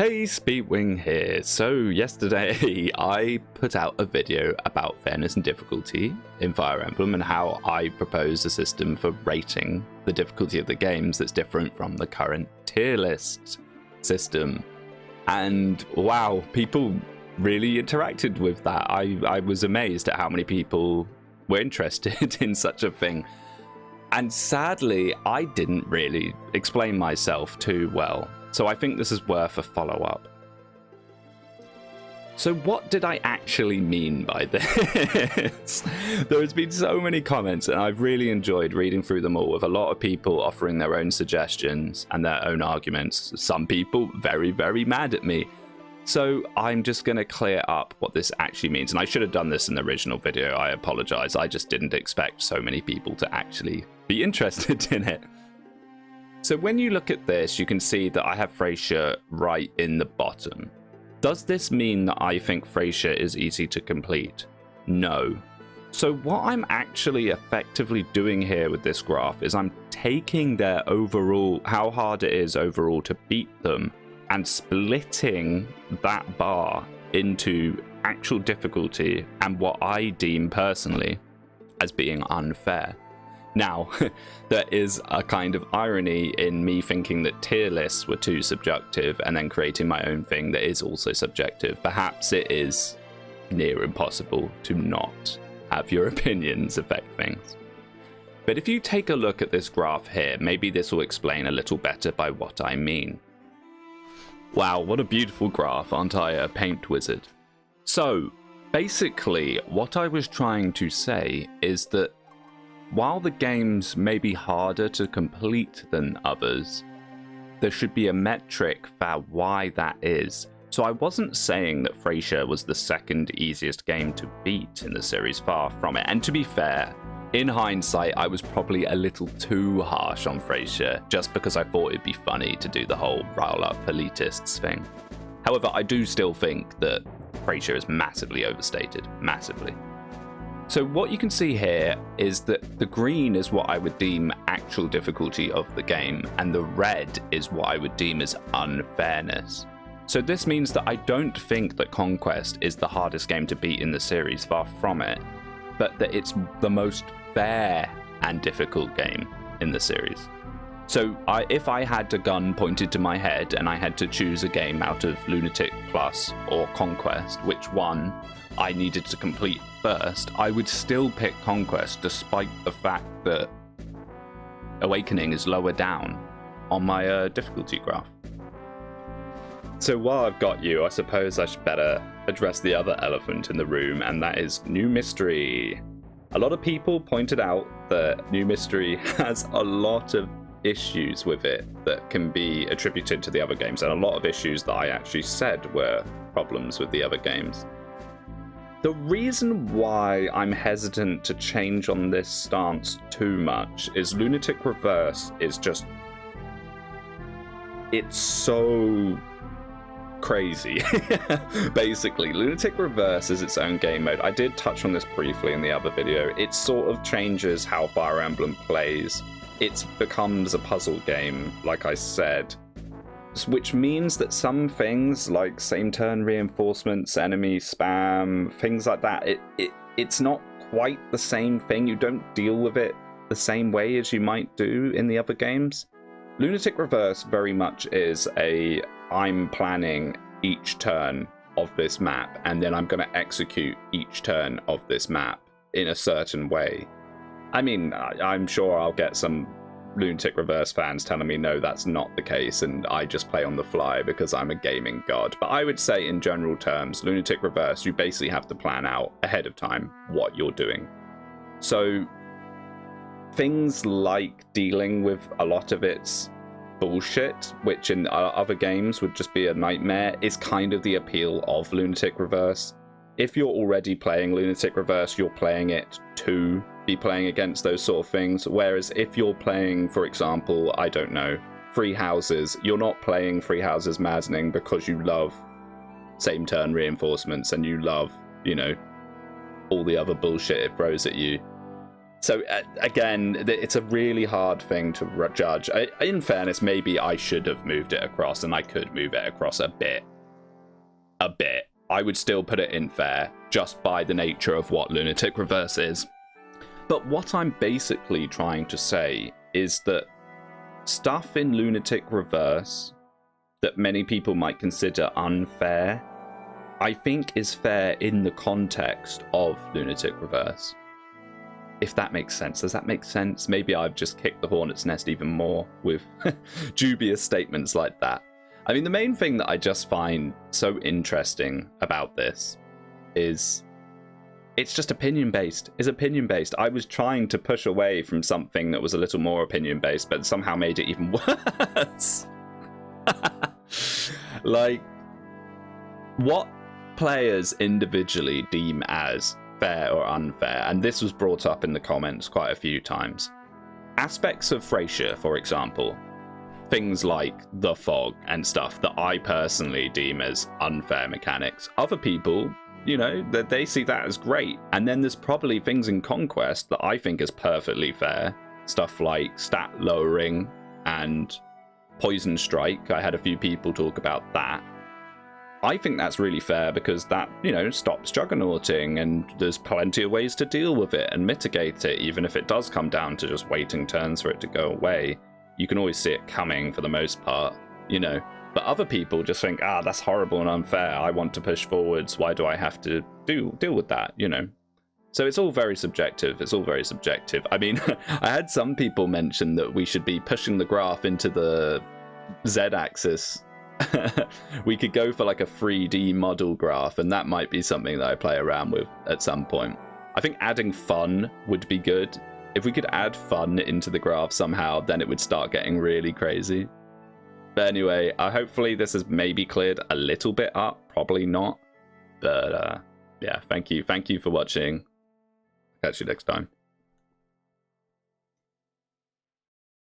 Hey, Speedwinghere here. So yesterday I put out a video about fairness and difficulty in Fire Emblem and how I propose a system for rating the difficulty of the games that's different from the current tier list system. And wow, people really interacted with that. I was amazed at how many people were interested in such a thing. And sadly, I didn't really explain myself too well. So I think this is worth a follow-up. So what did I actually mean by this? There has been so many comments and I've really enjoyed reading through them all, with a lot of people offering their own suggestions and their own arguments. Some people very, very mad at me. So I'm just going to clear up what this actually means. And I should have done this in the original video. I apologize. I just didn't expect so many people to actually be interested in it. So when you look at this, you can see that I have Frasier right in the bottom. Does this mean that I think Frasier is easy to complete? No. So what I'm actually effectively doing here with this graph is I'm taking their overall, how hard it is overall to beat them, and splitting that bar into actual difficulty and what I deem personally as being unfair. Now, there is a kind of irony in me thinking that tier lists were too subjective and then creating my own thing that is also subjective. Perhaps it is near impossible to not have your opinions affect things. But if you take a look at this graph here, maybe this will explain a little better by what I mean. Wow, what a beautiful graph, aren't I a paint wizard? So, basically, what I was trying to say is that while the games may be harder to complete than others, there should be a metric for why that is. So I wasn't saying that Frasier was the second easiest game to beat in the series, far from it. And to be fair, in hindsight, I was probably a little too harsh on Frasier, just because I thought it'd be funny to do the whole rile up elitists thing. However, I do still think that Frasier is massively overstated, massively. So what you can see here is that the green is what I would deem actual difficulty of the game, and the red is what I would deem as unfairness. So this means that I don't think that Conquest is the hardest game to beat in the series, far from it, but that it's the most fair and difficult game in the series. So if I had a gun pointed to my head and I had to choose a game out of Lunatic Plus or Conquest, which one I needed to complete first, I would still pick Conquest, despite the fact that Awakening is lower down on my difficulty graph. So while I've got you, I suppose I should better address the other elephant in the room, and that is New Mystery. A lot of people pointed out that New Mystery has a lot of issues with it that can be attributed to the other games, and a lot of issues that I actually said were problems with the other games. The reason why I'm hesitant to change on this stance too much is Lunatic Reverse is just... it's so crazy. Basically, Lunatic Reverse is its own game mode. I did touch on this briefly in the other video. It sort of changes how Fire Emblem plays. It becomes a puzzle game, like I said, which means that some things like same turn reinforcements, enemy spam, things like that, it's not quite the same thing. You don't deal with it the same way as you might do in the other games. Lunatic Reverse very much is I'm planning each turn of this map, and then I'm going to execute each turn of this map in a certain way. I mean, I'm sure I'll get some Lunatic Reverse fans telling me no, that's not the case, and I just play on the fly because I'm a gaming god. But I would say in general terms, Lunatic Reverse, you basically have to plan out ahead of time what you're doing. So things like dealing with a lot of its bullshit, which in other games would just be a nightmare, is kind of the appeal of Lunatic Reverse. If you're already playing Lunatic Reverse, you're playing it to be playing against those sort of things. Whereas if you're playing, for example, I don't know, Free Houses, you're not playing Free Houses Maddening because you love same turn reinforcements and you love, you know, all the other bullshit it throws at you. So again, it's a really hard thing to judge. In fairness, maybe I should have moved it across, and I could move it across a bit. I would still put it in fair, just by the nature of what Lunatic Reverse is. But what I'm basically trying to say is that stuff in Lunatic Reverse that many people might consider unfair, I think is fair in the context of Lunatic Reverse. If that makes sense. Does that make sense? Maybe I've just kicked the hornet's nest even more with dubious statements like that. I mean, the main thing that I just find so interesting about this is it's just opinion-based. It's opinion-based. I was trying to push away from something that was a little more opinion-based, but somehow made it even worse. Like, what players individually deem as fair or unfair, and this was brought up in the comments quite a few times. Aspects of Frasier, for example, things like the fog and stuff that I personally deem as unfair mechanics. Other people, you know, that they see that as great. And then there's probably things in Conquest that I think is perfectly fair. Stuff like stat lowering and poison strike. I had a few people talk about that. I think that's really fair because that, you know, stops juggernauting, and there's plenty of ways to deal with it and mitigate it, even if it does come down to just waiting turns for it to go away. You can always see it coming for the most part, you know. But other people just think, that's horrible and unfair. I want to push forwards. Why do I have to deal with that, you know? So it's all very subjective. It's all very subjective. I mean, I had some people mention that we should be pushing the graph into the Z-axis. We could go for like a 3D model graph, and that might be something that I play around with at some point. I think adding fun would be good. If we could add fun into the graph somehow, then it would start getting really crazy. But anyway, hopefully this has maybe cleared a little bit up. Probably not. But yeah, thank you. Thank you for watching. Catch you next time.